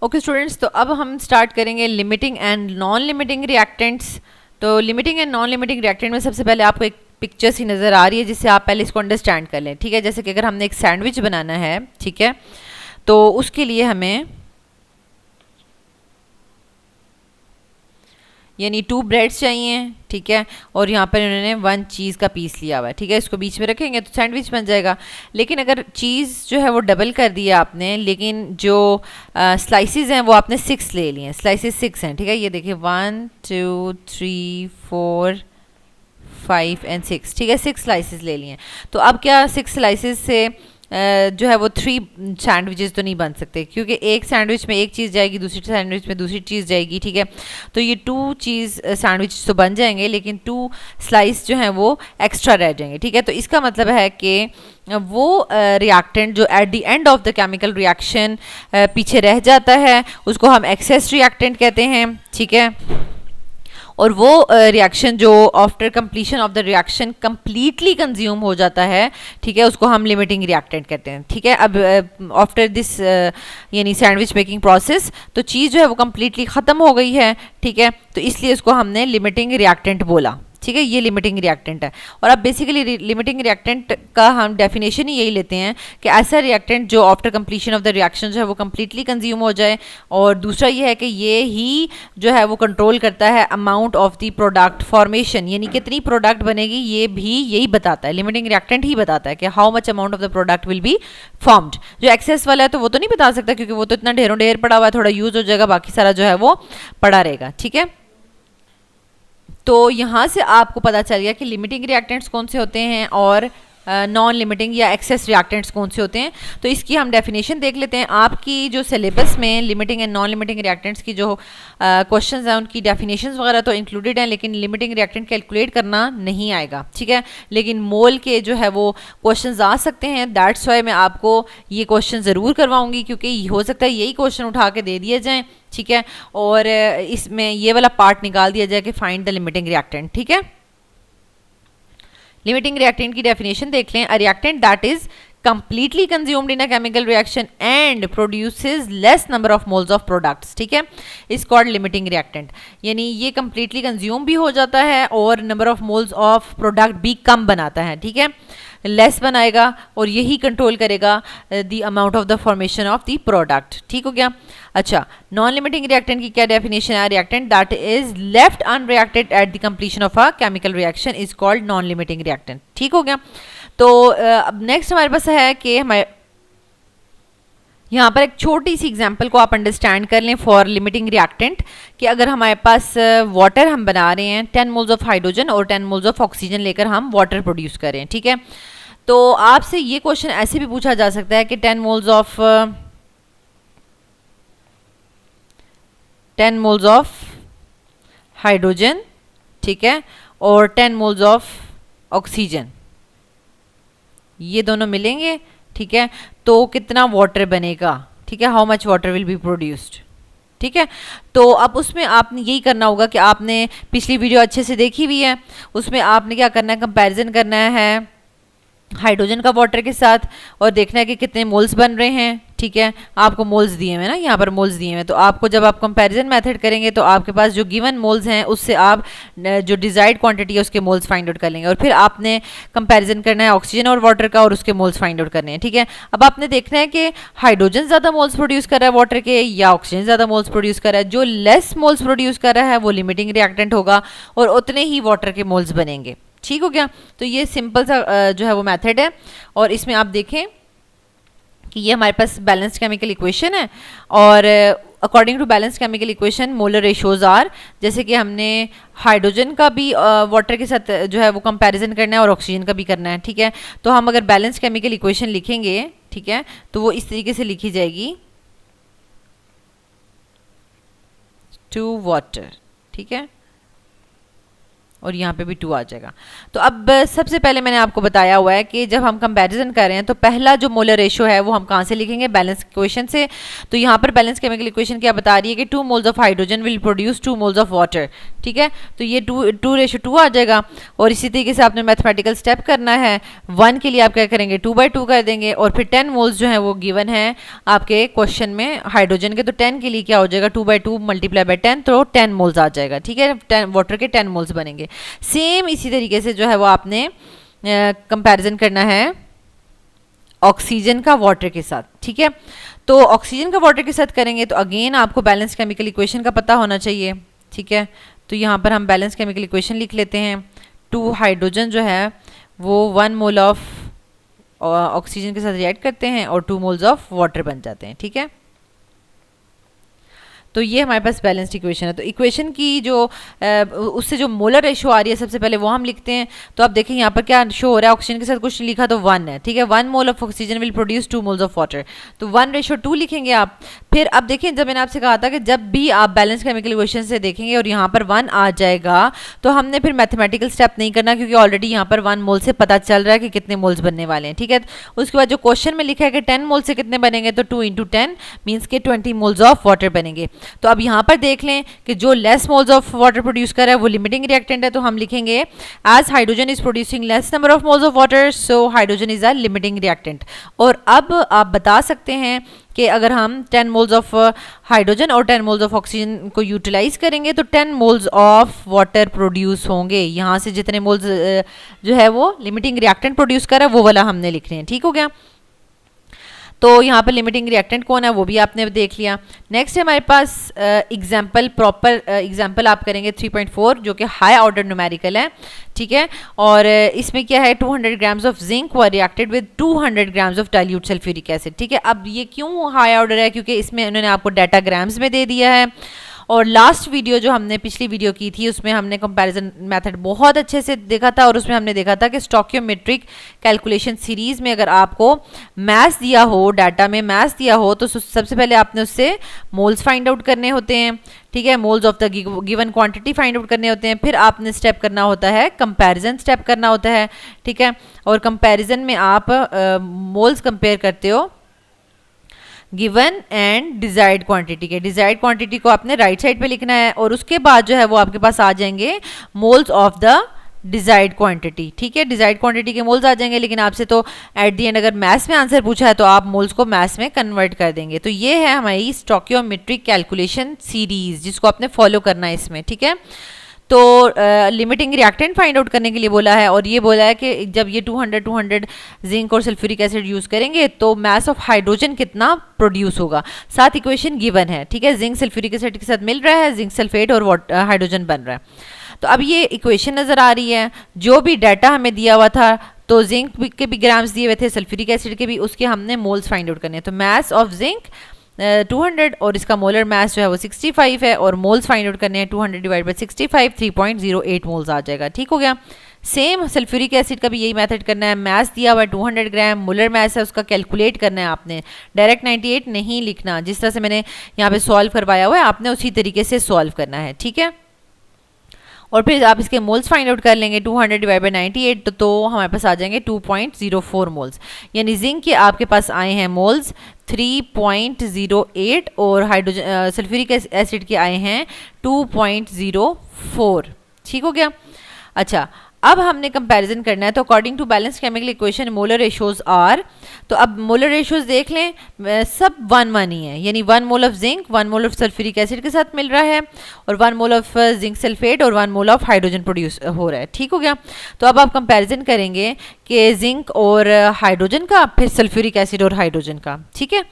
Okay students, तो अब हम स्टार्ट करेंगे limiting and non limiting reactants. तो limiting and non limiting reactant में सबसे पहले आपको एक पिक्चर सी नज़र आ रही है जिससे आप पहले इसको अंडरस्टैंड कर लें। ठीक है, जैसे कि अगर हमने एक सैंडविच बनाना है, ठीक है, तो उसके लिए हमें यानी 2 ब्रेड्स चाहिए, ठीक है, और यहाँ पर इन्होंने 1 चीज़ का पीस लिया हुआ है, ठीक है, इसको बीच में रखेंगे तो सैंडविच बन जाएगा। लेकिन अगर चीज़ जो है वो डबल कर दिया आपने, लेकिन जो स्लाइसिस हैं वो आपने 6 ले लिए हैं, स्लाइसिस 6 हैं, ठीक है, ये देखिए 1 2 3 4 5 एंड 6, ठीक है, 6 स्लाइसिस ले लिए हैं। तो अब क्या 6 स्लाइसिस से जो है वो 3 सैंडविचेस तो नहीं बन सकते, क्योंकि एक सैंडविच में एक चीज़ जाएगी, दूसरी सैंडविच में दूसरी चीज़ जाएगी, ठीक है। तो ये 2 चीज़ सैंडविच तो बन जाएंगे, लेकिन 2 स्लाइस जो हैं वो एक्स्ट्रा रह जाएंगे, ठीक है। तो इसका मतलब है कि वो रिएक्टेंट जो eight the end of the chemical reaction पीछे रह जाता है उसको हम एक्सेस रिएक्टेंट कहते हैं, ठीक है। और वो रिएक्शन जो after completion of the reaction completely consume हो जाता है, ठीक है, उसको हम लिमिटिंग रिएक्टेंट कहते हैं, ठीक है। अब आफ्टर दिस यानी सैंडविच मेकिंग प्रोसेस तो चीज़ जो है वो कंप्लीटली ख़त्म हो गई है, ठीक है, तो इसलिए उसको हमने लिमिटिंग रिएक्टेंट बोला, ठीक है, ये लिमिटिंग रिएक्टेंट है। और अब बेसिकली लिमिटिंग रिएक्टेंट का हम डेफिनेशन ही यही लेते हैं कि ऐसा रिएक्टेंट जो after completion of the reaction जो है वो कंप्लीटली कंज्यूम हो जाए, और दूसरा ये है कि ये ही जो है वो कंट्रोल करता है amount of the product formation, यानी कितनी प्रोडक्ट बनेगी ये भी यही बताता है, लिमिटिंग रिएक्टेंट ही बताता है कि how much amount of the product will be formed. जो एक्सेस वाला है तो वो तो नहीं बता सकता, क्योंकि वो तो इतना ढेरों ढेर पड़ा हुआ है, थोड़ा यूज हो जाएगा, बाकी सारा जो है वो पड़ा रहेगा, ठीक है। तो यहाँ से आपको पता चल गया कि लिमिटिंग रिएक्टेंट्स कौन से होते हैं और नॉन लिमिटिंग या एक्सेस रिएक्टेंट्स कौन से होते हैं। तो इसकी हम डेफिनेशन देख लेते हैं। आपकी जो सिलेबस में limiting and non limiting reactants की जो क्वेश्चंस हैं उनकी डेफिनेशंस वगैरह तो इंक्लूडेड हैं, लेकिन लिमिटिंग रिएक्टेंट कैलकुलेट करना नहीं आएगा, ठीक है। लेकिन मोल के जो है वो क्वेश्चंस आ सकते हैं, दैट्स वाई मैं आपको ये क्वेश्चन ज़रूर करवाऊंगी, क्योंकि हो सकता है यही क्वेश्चन उठा के दे दिए जाएँ, ठीक है, और इसमें ये वाला पार्ट निकाल दिया जाए कि फाइंड द लिमिटिंग रिएक्टेंट, ठीक है। लिमिटिंग रिएक्टेंट की डेफिनेशन देख लें। A reactant that is completely consumed in a chemical reaction and produces less number of moles of products, ठीक है, is called limiting reactant। यानी ये completely consume भी हो जाता है और number of moles of product भी कम बनाता है, ठीक है, लेस बनाएगा, और यही कंट्रोल करेगा the amount of the formation of the product, ठीक हो गया। अच्छा, नॉन लिमिटिंग रिएक्टेंट की क्या डेफिनेशन है? Reactant that is left unreacted at the completion of a chemical reaction is called non limiting reactant, ठीक हो गया। तो अब नेक्स्ट हमारे पास है कि हमारे यहाँ पर एक छोटी सी एग्जांपल को आप अंडरस्टैंड कर लें फॉर लिमिटिंग रिएक्टेंट, कि अगर हमारे पास वाटर हम बना रहे हैं, 10 मोल्स ऑफ हाइड्रोजन और 10 मोल्स ऑफ ऑक्सीजन लेकर हम वाटर प्रोड्यूस कर रहे हैं, ठीक है। तो आपसे ये क्वेश्चन ऐसे भी पूछा जा सकता है कि 10 मोल्स ऑफ हाइड्रोजन, ठीक है, और 10 मोल्स ऑफ ऑक्सीजन, ये दोनों मिलेंगे, ठीक है, तो कितना वाटर बनेगा, ठीक है, how much water will be produced, ठीक है। तो अब उसमें आपने यही करना होगा कि आपने पिछली वीडियो अच्छे से देखी हुई है, उसमें आपने क्या करना है, कंपैरिजन करना है हाइड्रोजन का वाटर के साथ और देखना है कि कितने मोल्स बन रहे हैं, ठीक है। आपको मोल्स दिए हुए हैं ना, यहाँ पर मोल्स दिए हुए हैं, तो आपको जब आप कंपैरिजन मेथड करेंगे तो आपके पास जो गिवन मोल्स हैं उससे आप जो डिजायर्ड क्वांटिटी है उसके मोल्स फाइंड आउट कर लेंगे, और फिर आपने कंपैरिजन करना है ऑक्सीजन और वाटर का और उसके मोल्स फाइंड आउट करने हैं, ठीक है। अब आपने देखना है कि हाइड्रोजन ज़्यादा मोल्स प्रोड्यूस कर रहा है वाटर के या ऑक्सीजन ज़्यादा मोल्स प्रोड्यूस कर रहा है। जो लेस मोल्स प्रोड्यूस कर रहा है वो लिमिटिंग रिएक्टेंट होगा और उतने ही वाटर के मोल्स बनेंगे, ठीक हो गया। तो ये सिंपल सा जो है वो मेथड है, और इसमें आप देखें कि ये हमारे पास बैलेंस्ड केमिकल इक्वेशन है, और according to balanced chemical equation molar ratios are, जैसे कि हमने हाइड्रोजन का भी वाटर के साथ जो है वो कंपैरिजन करना है और ऑक्सीजन का भी करना है, ठीक है। तो हम अगर बैलेंस्ड केमिकल इक्वेशन लिखेंगे, ठीक है, तो वो इस तरीके से लिखी जाएगी, 2 वाटर, ठीक है, और यहाँ पे भी 2 आ जाएगा। तो अब सबसे पहले मैंने आपको बताया हुआ है कि जब हम कंपैरिजन कर रहे हैं तो पहला जो मोलर रेशो है वो हम कहाँ से लिखेंगे, बैलेंस इक्वेशन से। तो यहाँ पर बैलेंस केमिकल इक्वेशन क्या बता रही है कि 2 moles of hydrogen will produce 2 moles of water, ठीक है। तो ये 2:2 आ जाएगा। और इसी तरीके से आपने मैथमेटिकल स्टेप करना है। 1 के लिए आप क्या करेंगे, 2/2 कर देंगे, और फिर 10 मोल्स जो है वो गिवन है आपके क्वेश्चन में हाइड्रोजन के, तो 10 के लिए क्या हो जाएगा, 2/2 मल्टीप्लाई बाय 10, तो 10 मोल्स आ जाएगा, ठीक है। 10 वाटर के 10 मोल्स बनेंगे। सेम इसी तरीके से जो है वो आपने कंपैरिजन करना है ऑक्सीजन का वाटर के साथ, ठीक है। तो ऑक्सीजन का वाटर के साथ करेंगे तो अगेन आपको बैलेंस केमिकल इक्वेशन का पता होना चाहिए, ठीक है। तो यहाँ पर हम बैलेंस केमिकल इक्वेशन लिख लेते हैं। 2 हाइड्रोजन जो है वो 1 मोल ऑफ ऑक्सीजन के साथ रिएक्ट करते हैं और 2 मोल्स ऑफ वाटर बन जाते हैं, ठीक है। तो ये हमारे पास बैलेंस्ड इक्वेशन है। तो इक्वेशन की जो उससे जो मोलर रेशो आ रही है सबसे पहले वो हम लिखते हैं। तो आप देखें यहाँ पर क्या शो हो रहा है, ऑक्सीजन के साथ कुछ लिखा तो 1 है, ठीक है। 1 mole of oxygen will produce 2 moles of water, तो 1:2 लिखेंगे आप। फिर अब देखें, जब मैंने आपसे कहा था कि जब भी आप बैलेंस केमिकल इक्वेशन से देखेंगे और यहाँ पर 1 आ जाएगा तो हमने फिर मैथमेटिकल स्टेप नहीं करना, क्योंकि ऑलरेडी यहाँ पर 1 मोल से पता चल रहा है कि कितने मोल्स बनने वाले हैं, ठीक है। उसके बाद जो क्वेश्चन में लिखा है कि 10 मोल से कितने बनेंगे, तो 2 × 10 मीन्स के 20 मोल्स ऑफ वाटर बनेंगे। तो अब यहाँ पर देख लें कि जो less moles of water produce कर रहा है वो लिमिटिंग रिएक्टेंट है, तो हम लिखेंगे as hydrogen is producing less number of moles of water, so hydrogen is a limiting reactant. और अब आप बता सकते हैं कि अगर हम 10 मोल्स ऑफ हाइड्रोजन और 10 मोल्स ऑफ ऑक्सीजन को यूटिलाइज करेंगे तो 10 मोल्स ऑफ वाटर प्रोड्यूस होंगे। यहाँ से जितने मोल्स जो है वो लिमिटिंग रिएक्टेंट प्रोड्यूस कर रहा है वो वाला हमने लिखने हैं, ठीक हो गया। तो यहाँ पर लिमिटिंग रिएक्टेंट कौन है वो भी आपने देख लिया। नेक्स्ट है हमारे पास एग्जाम्पल, प्रॉपर एग्जाम्पल आप करेंगे 3.4 जो कि हाई ऑर्डर न्यूमेरिकल है, ठीक है। और इसमें क्या है, 200 grams of zinc were reacted with 200 grams of dilute sulphuric acid, ठीक है। अब ये क्यों हाई ऑर्डर है, क्योंकि इसमें उन्होंने आपको डाटा ग्राम्स में दे दिया है। और लास्ट वीडियो जो हमने पिछली वीडियो की थी उसमें हमने कंपैरिजन मेथड बहुत अच्छे से देखा था, और उसमें हमने देखा था कि स्टोकियोमेट्रिक कैलकुलेशन सीरीज में अगर आपको मैथ्स दिया हो, डाटा में मैथ्स दिया हो, तो सबसे पहले आपने उससे मोल्स फाइंड आउट करने होते हैं, ठीक है। Moles of the given quantity find out करने होते हैं। फिर आपने स्टेप करना होता है कंपैरिजन स्टेप करना होता है, ठीक है। और कंपैरिजन में आप मोल्स कंपेयर करते हो गिवन एंड डिजायर्ड क्वांटिटी के। डिजायर्ड क्वांटिटी को आपने राइट साइड पे लिखना है, और उसके बाद जो है वो आपके पास आ जाएंगे moles of the desired quantity, ठीक है। डिजायर्ड क्वांटिटी के मोल्स आ जाएंगे, लेकिन आपसे तो एट दी एंड अगर मैथ्स में आंसर पूछा है तो आप मोल्स को मैथ्स में कन्वर्ट कर देंगे। तो ये है हमारी स्टोकियोमेट्रिक कैलकुलेशन सीरीज जिसको आपने फॉलो करना है इसमें, ठीक है। तो लिमिटिंग रिएक्टेंट फाइंड आउट करने के लिए बोला है, और ये बोला है कि जब ये 200 जिंक और सल्फ्यूरिक एसिड यूज़ करेंगे तो मास ऑफ हाइड्रोजन कितना प्रोड्यूस होगा। साथ इक्वेशन गिवन है, ठीक है। जिंक सल्फ्यूरिक एसिड के साथ मिल रहा है, जिंक सल्फेट और हाइड्रोजन बन रहा है। तो अब ये इक्वेशन नज़र आ रही है, जो भी डाटा हमें दिया हुआ था, तो जिंक के भी ग्राम्स दिए हुए थे, सल्फ्यूरिक एसिड के भी, उसके हमने मोल्स फाइंड आउट करने हैं। तो मास ऑफ जिंक 200 और इसका मोलर मास जो है वो 65 है, और मोल्स फाइंड आउट करने हैं 200 डिवाइड बाई 65, 3.08 मोल्स आ जाएगा, ठीक हो गया। सेम सल्फ्यूरिक एसिड का भी यही मेथड करना है। मास दिया हुआ है 200 ग्राम, मोलर मास है उसका कैलकुलेट करना है आपने, डायरेक्ट 98 नहीं लिखना। जिस तरह से मैंने यहाँ पे सॉल्व करवाया हुआ है आपने उसी तरीके से सॉल्व करना है, ठीक है। और फिर आप इसके मोल्स फाइंड आउट कर लेंगे 200 डिवाइड बाई 98, तो हमारे पास आ जाएंगे 2.04 मोल्स। यानी जिंक के आपके पास आए हैं मोल्स 3.08 और हाइड्रोजन सल्फ्यूरिक एसिड के आए हैं 2.04, ठीक हो गया। अच्छा, अब हमने कंपैरिजन करना है। तो according to balance chemical equation molar ratios are, तो अब मोलर रेशोज देख लें, सब 1:1 ही है। यानी 1 mole of zinc 1 mole of sulphuric acid के साथ मिल रहा है, और 1 मोल ऑफ जिंक सल्फेट और 1 मोल ऑफ हाइड्रोजन प्रोड्यूस हो रहा है, ठीक हो गया। तो अब आप कंपैरिजन करेंगे कि जिंक और हाइड्रोजन का, फिर सल्फ्यूरिक एसिड और हाइड्रोजन का, ठीक है।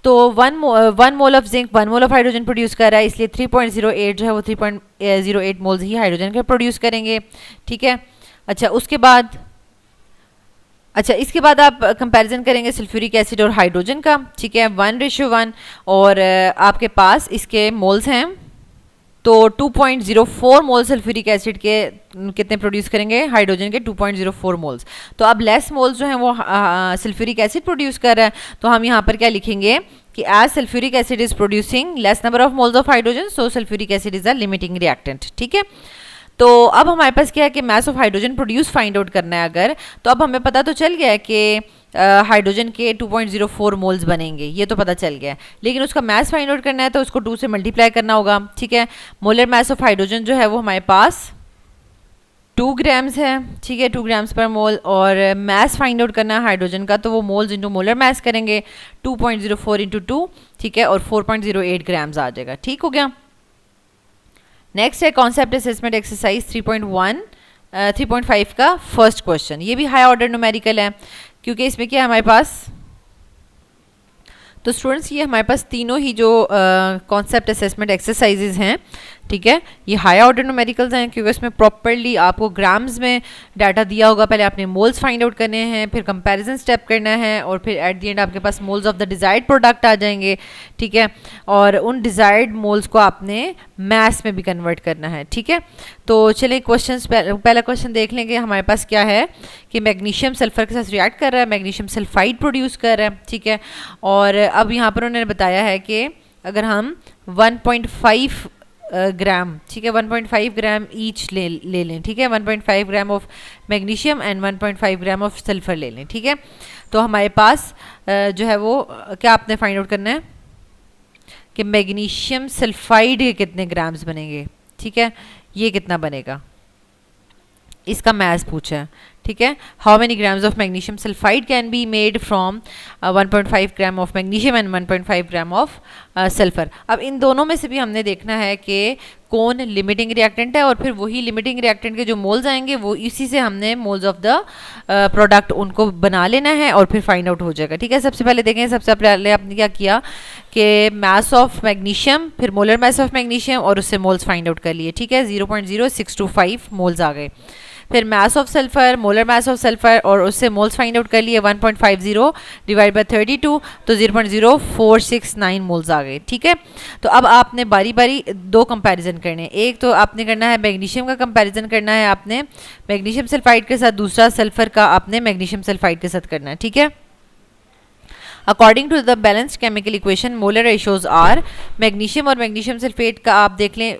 तो 1 mole of zinc 1 mole of hydrogen produce कर रहा है, इसलिए 3.08 जो है वो 3.08 मोल्स ही हाइड्रोजन के प्रोड्यूस करेंगे, ठीक है। अच्छा, उसके बाद इसके बाद आप कंपैरिजन करेंगे सल्फ्यूरिक एसिड और हाइड्रोजन का, ठीक है, 1:1, और आपके पास इसके मोल्स हैं। तो 2.04 मोल सल्फ्यूरिक एसिड के कितने प्रोड्यूस करेंगे, हाइड्रोजन के 2.04 मोल्स। तो अब लेस मोल्स जो हैं वो सल्फ्यूरिक एसिड प्रोड्यूस कर रहा है, तो हम यहाँ पर क्या लिखेंगे कि as sulphuric acid is producing less number of moles of hydrogen, so sulphuric acid is a limiting reactant, ठीक है। तो अब हमारे पास क्या है कि mass of hydrogen produce find out करना है अगर, तो अब हमें पता तो चल गया है कि हाइड्रोजन के 2.04 मोल्स बनेंगे, ये तो पता चल गया है, लेकिन उसका मास फाइंड आउट करना है तो उसको 2 से मल्टीप्लाई करना होगा, ठीक है। मोलर मास ऑफ हाइड्रोजन जो है वो हमारे पास 2 ग्राम्स है, ठीक है, 2 ग्राम्स पर मोल, और मास फाइंड आउट करना है हाइड्रोजन का, तो वो मोल्स इंटू मोलर मास करेंगे, 2.04 इंटू 2, ठीक है, और 4.08 ग्राम्स आ जाएगा, ठीक हो गया। नेक्स्ट है कॉन्सेप्ट असेसमेंट एक्सरसाइज 3.5 का फर्स्ट क्वेश्चन। ये भी हाई ऑर्डर न्यूमेरिकल है, क्योंकि इसमें क्या है हमारे पास, तो स्टूडेंट्स ये हमारे पास तीनों ही जो कॉन्सेप्ट असेसमेंट एक्सरसाइजेज हैं, ठीक है, ये हाई ऑर्डर न्यूमेरिकल्स हैं, क्योंकि इसमें प्रॉपर्ली आपको ग्राम्स में डाटा दिया होगा। पहले आपने मोल्स फाइंड आउट करने हैं, फिर कंपैरिजन स्टेप करना है, और फिर एट द एंड आपके पास moles of the desired product आ जाएंगे, ठीक है, और उन डिजायर्ड मोल्स को आपने मैस में भी कन्वर्ट करना है, ठीक है। तो चलिए क्वेश्चंस, पहला क्वेश्चन देख लेंगे। हमारे पास क्या है कि मैग्नीशियम सल्फर के साथ रिएक्ट कर रहा है, मैग्नीशियम सल्फाइड प्रोड्यूस कर रहा है, ठीक है, और अब यहाँ पर उन्होंने बताया है कि अगर हम 1.5 ग्राम, ठीक है, 1.5 ग्राम ईच ले लें, ठीक है, 1.5 gram of magnesium and 1.5 gram of sulphur ले लें, ठीक है। तो हमारे पास जो है वो क्या आपने फाइंड आउट करना है कि मैग्नीशियम सल्फाइड के कितने ग्राम्स बनेंगे, ठीक है, ये कितना बनेगा, इसका मैथ्स पूछा है, ठीक है। How many grams of magnesium sulphide can be made from 1.5 gram of magnesium and 1.5 gram of sulphur. अब इन दोनों में से भी हमने देखना है कि कौन लिमिटिंग रिएक्टेंट है, और फिर वही लिमिटिंग रिएक्टेंट के जो मोल्स आएंगे वो इसी से हमने मोल्स ऑफ द प्रोडक्ट उनको बना लेना है, और फिर फाइंड आउट हो जाएगा, ठीक है। सबसे पहले देखें, सबसे पहले आपने क्या किया कि मास ऑफ मैग्नीशियम, फिर मोलर मास ऑफ मैग्नीशियम, और उससे मोल्स फाइंड आउट कर लिए, ठीक है, 0.0625 मोल्स आ गए। फिर mass of sulphur, molar mass of sulphur, और उससे मोल्स फाइंड आउट कर लिए 1.50 डिवाइड बाय 32, तो 0.0469 मोल्स आ गए, ठीक है। तो अब आपने बारी बारी दो कंपैरिजन करने हैं। एक तो आपने करना है मैग्नीशियम का कंपैरिजन करना है आपने मैग्नीशियम सल्फाइड के साथ, दूसरा सल्फर का आपने मैग्नीशियम सल्फाइड के साथ करना है, ठीक है। According to the balanced chemical equation molar ratios are, magnesium और मैग्नीशियम सल्फेट का आप देख लें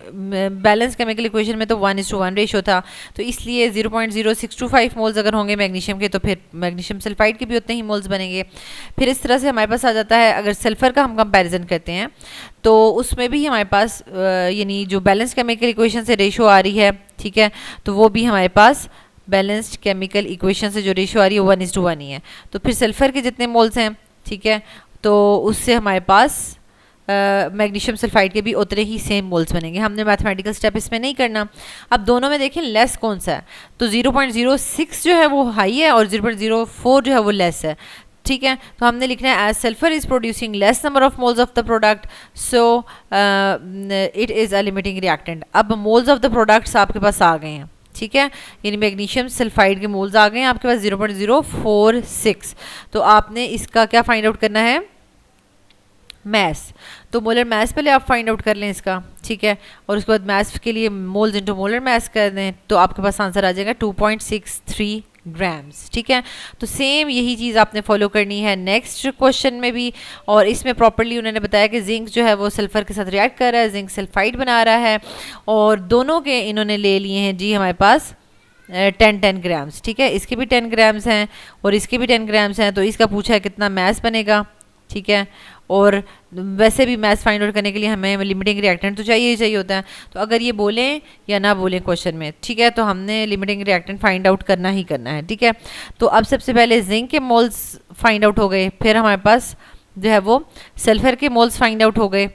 बैलेंस केमिकल इक्वेशन में तो 1:1 रेशियो था, तो इसलिए 0.0625 मोल्स अगर होंगे मैग्नीशियम के, तो फिर मैग्नीशियम सल्फाइड के भी उतने ही मोल्स बनेंगे। फिर इस तरह से हमारे पास आ जाता है, अगर सल्फर का हम कंपैरिजन करते हैं तो उसमें भी हमारे पास यानी जो बैलेंस केमिकल इक्वेशन से रेशियो आ रही है, ठीक है, तो वो भी हमारे पास बैलेंस्ड केमिकल इक्वेशन से जो रेशियो आ रही है 1:1 ही है। तो फिर सल्फर के जितने मोल्स हैं, ठीक है, तो उससे हमारे पास मैग्नीशियम सल्फाइड के भी उतने ही सेम मोल्स बनेंगे। हमने मैथमेटिकल स्टेप इसमें नहीं करना। अब दोनों में देखें लेस कौन सा है, तो 0.06 जो है वो हाई है और 0.04 जो है वो लेस है, ठीक है। तो हमने लिखना है as sulphur is producing less number of moles of the product, so it is a limiting reactant. अब मोल्स ऑफ द प्रोडक्ट्स आपके पास आ गए हैं, ठीक है, यानी मैग्नीशियम सल्फाइड के मोल्स आ गए हैं आपके पास 0.046। तो आपने इसका क्या फाइंड आउट करना है, मैस। तो मोलर मैस पहले आप फाइंड आउट कर लें इसका, ठीक है, और उसके बाद मैस के लिए मोल्स इनटू मोलर मैस कर दें, तो आपके पास आंसर आ जाएगा 2.63 ग्राम्स, ठीक है। तो सेम यही चीज़ आपने फॉलो करनी है नेक्स्ट क्वेश्चन में भी, और इसमें प्रॉपर्ली उन्होंने बताया कि जिंक जो है वो सल्फर के साथ रिएक्ट कर रहा है, जिंक सल्फाइड बना रहा है, और दोनों के इन्होंने ले लिए हैं जी हमारे पास 10 ग्राम्स, ठीक है, इसके भी 10 ग्राम्स हैं और इसके भी 10 ग्राम्स हैं। तो इसका पूछा है कितना मैस बनेगा, ठीक है, और वैसे भी मैथ्स फाइंड आउट करने के लिए हमें लिमिटिंग रिएक्टेंट तो चाहिए ही चाहिए होता है। तो अगर ये बोलें या ना बोलें क्वेश्चन में, ठीक है, तो हमने लिमिटिंग रिएक्टेंट फाइंड आउट करना ही करना है, ठीक है। तो अब सबसे पहले जिंक के मोल्स फाइंड आउट हो गए, फिर हमारे पास जो है वो सल्फर के मोल्स फाइंड आउट हो गए।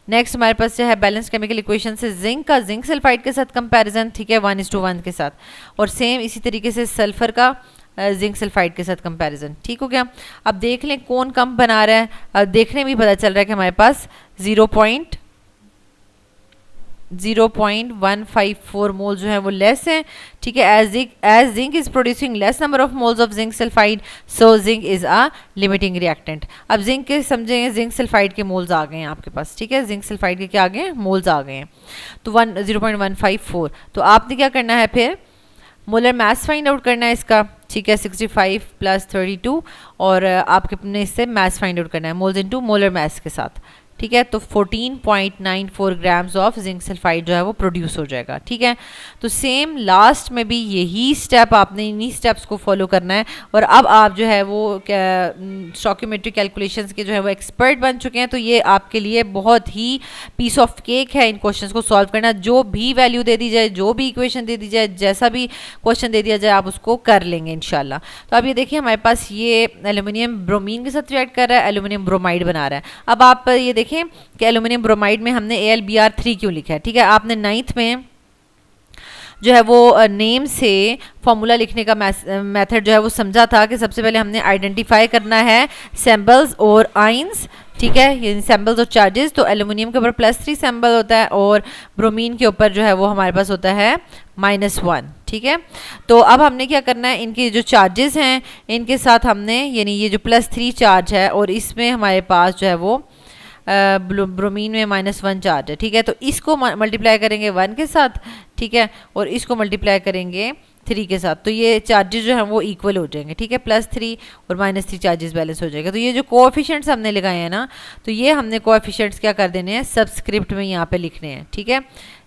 नेक्स्ट हमारे पास जो है बैलेंस केमिकल इक्वेशन से जिंक का जिंक सल्फाइड के साथ कंपैरिजन, ठीक है, 1:1 के साथ, और सेम इसी तरीके से सल्फर का जिंक सल्फाइड के साथ कंपैरिजन, ठीक हो गया। अब देख लें कौन कम बना रहा है। अब देखने में भी पता चल रहा है कि हमारे पास 0.154 मोल जो है वो लेस है, ठीक है। As zinc is producing less number of moles of zinc sulphide, so zinc is a limiting reactant. अब जिंक के समझेंगे, जिंक सल्फाइड के मोल्स आ गए हैं आपके पास, ठीक है, जिंक सल्फाइड के क्या आ गए हैं, मोल्स आ गए हैं, तो 0.154। तो आपने क्या करना है, फिर मोलर मास फाइंड आउट करना है इसका, ठीक है, 65 + 32, और आपके अपने इससे मास फाइंड आउट करना है मोल्स इनटू मोलर मास के साथ, ठीक है, तो 14.94 ग्राम्स ऑफ जिंक सल्फाइड जो है वो प्रोड्यूस हो जाएगा। ठीक है, तो सेम लास्ट में भी यही स्टेप आपने इन्हीं स्टेप्स को फॉलो करना है। और अब आप जो है वो स्टोइकियोमेट्रिक कैलकुलेशंस के जो है वो एक्सपर्ट बन चुके हैं, तो ये आपके लिए बहुत ही पीस ऑफ केक है इन क्वेश्चंस को सॉल्व करना। जो भी वैल्यू दे दी जाए, जो भी इक्वेशन दे दी जाए, जैसा भी क्वेश्चन दे दिया जाए, आप उसको कर लेंगे इंशाल्लाह। तो अब ये देखिए हमारे पास ये एल्यूमिनियम ब्रोमीन के साथ रिएक्ट कर रहा है, एल्यूमिनियम ब्रोमाइड बना रहा है। अब आप ये देखें कि एल्यूमिनियम ब्रोमाइड में हमने AlBr3 क्यों लिखा है। ठीक है, आपने 9th में जो है वो नेम से फॉर्मूला लिखने का मेथड जो है वो समझा था कि सबसे पहले हमने आइडेंटिफाई करना है सिंबल्स और आइंस। ठीक है, ये सिंबल्स और चार्जेस। तो एल्यूमिनियम के ऊपर +3 सिंबल होता है और ब्रोमीन के ऊपर जो है वो हमारे पास होता है -1। ठीक है, तो अब हमने क्या करना है, इनके जो चार्जेस हैं इनके साथ हमने, यानी ये जो +3 चार्ज है और इसमें हमारे पास जो है वो ब्रोमीन में -1 चार्ज है। ठीक है, तो इसको मल्टीप्लाई करेंगे 1 के साथ। ठीक है, और इसको मल्टीप्लाई करेंगे 3 के साथ, तो ये चार्जेस जो हैं वो इक्वल हो जाएंगे। ठीक है, +3 और -3 चार्जेस बैलेंस हो जाएगा। तो ये जो कोएफिशिएंट्स हमने लगाए हैं ना, तो ये हमने कोएफिशिएंट्स क्या कर देने हैं, सबस्क्रिप्ट में यहाँ पे लिखने हैं। ठीक है,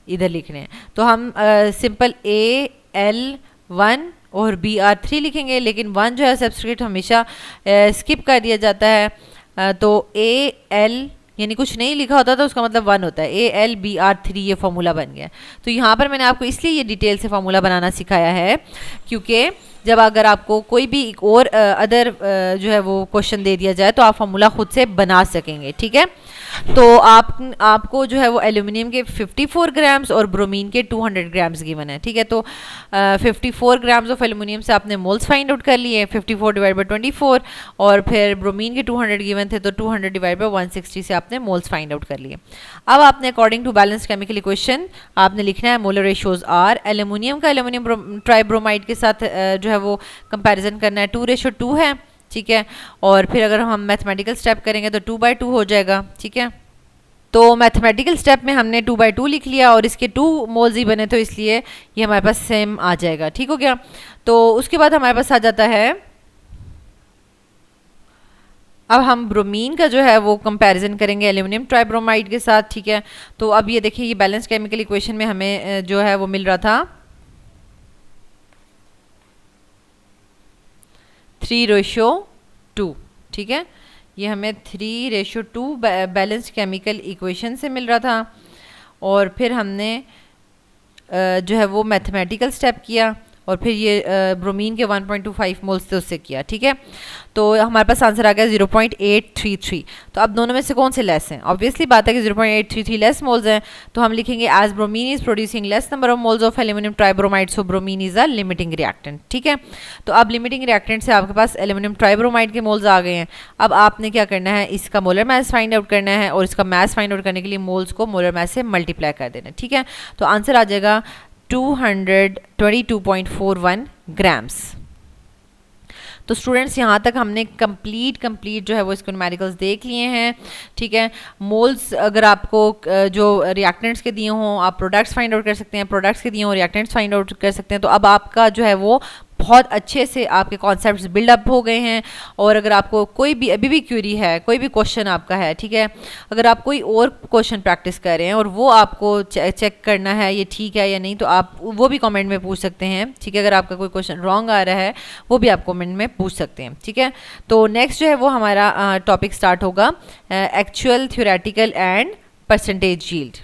इधर लिखने हैं। तो हम सिंपल AL1 और BR3 लिखेंगे, लेकिन 1 जो है सबस्क्रिप्ट हमेशा स्किप कर दिया जाता है। तो AL यानी कुछ नहीं लिखा होता तो उसका मतलब 1 होता है। AlBr3 ये फॉर्मूला बन गया। तो यहाँ पर मैंने आपको इसलिए ये डिटेल से फॉर्मूला बनाना सिखाया है, क्योंकि जब अगर आपको कोई भी एक और अदर जो है वो क्वेश्चन दे दिया जाए तो आप फॉर्मूला खुद से बना सकेंगे। ठीक है, तो आपको जो है वो एल्यूमिनियम के 54 ग्राम्स और ब्रोमीन के 200 ग्राम्स गिवन है। ठीक है, तो 54 ग्राम्स ऑफ एल्यूमिनियम से आपने मोल्स फाइंड आउट कर लिए, 54 डिवाइड बाई 24, और फिर ब्रोमीन के 200 गिवन थे तो 200 डिवाइड बाई 160 से आपने मोल्स फाइंड आउट कर लिए। अब आपने according to balance chemical equation आपने लिखना है मोलर रेशियोज आर। एल्यूमिनियम का एल्यूमिनियम ट्राइब्रोमाइड के साथ जो है वो कंपैरिजन करना है, 2:2 है। ठीक है, और फिर अगर हम मैथमेटिकल स्टेप करेंगे तो 2/2 हो जाएगा। ठीक है, तो मैथमेटिकल स्टेप में हमने 2/2 लिख लिया और इसके 2 मोल्स ही बने, तो इसलिए ये हमारे पास सेम आ जाएगा। ठीक हो गया, तो उसके बाद हमारे पास आ जाता है, अब हम ब्रोमीन का जो है वो कंपैरिजन करेंगे एल्यूमिनियम ट्राइब्रोमाइड के साथ। ठीक है, तो अब ये देखिए ये बैलेंस केमिकल इक्वेशन में हमें जो है वो मिल रहा था 3:2। ठीक है, ये हमें 3:2 बैलेंस केमिकल इक्वेशन से मिल रहा था। और फिर हमने जो है वो मैथमेटिकल स्टेप किया और फिर ये ब्रोमीन के 1.25 मोल्स थे उससे किया। ठीक है, तो हमारे पास आंसर आ गया 0.833। तो अब दोनों में से कौन से लेस हैं? ऑब्वियसली बात है कि 0.833 लेस मोल्स हैं, तो हम लिखेंगे as bromine is producing less number of moles of aluminium tribromide, so bromine is a limiting reactant. ठीक है, तो अब लिमिटिंग रिएक्टेंट से आपके पास एल्यूमिनियम ट्राइब्रोमाइड के मोल्स आ गए हैं। अब आपने क्या करना है, इसका मोलर मास फाइंड आउट करना है और इसका मास फाइंड आउट करने के लिए मोल्स को मोलर मास से मल्टीप्लाई कर देना। ठीक है, तो आंसर आ जाएगा 222.41 ग्राम्स। तो स्टूडेंट्स यहाँ तक हमने कंप्लीट जो है वो इसको न्यूमेरिकल्स देख लिए हैं। ठीक है, मोल्स अगर आपको जो रिएक्टेंट्स के दिए हों आप प्रोडक्ट्स फाइंड आउट कर सकते हैं, प्रोडक्ट्स के दिए हों रिएक्टेंट्स फाइंड आउट कर सकते हैं। तो अब आपका जो है वो बहुत अच्छे से आपके कॉन्सेप्ट्स बिल्डअप हो गए हैं। और अगर आपको कोई भी अभी भी क्वेरी है, कोई भी क्वेश्चन आपका है, ठीक है, अगर आप कोई और क्वेश्चन प्रैक्टिस कर रहे हैं और वो आपको चेक करना है ये ठीक है या नहीं, तो आप वो भी कमेंट में पूछ सकते हैं। ठीक है, अगर आपका कोई क्वेश्चन रॉन्ग आ रहा है वो भी आप कमेंट में पूछ सकते हैं। ठीक है, तो नेक्स्ट जो है वो हमारा टॉपिक स्टार्ट होगा actual, theoretical and percentage yield.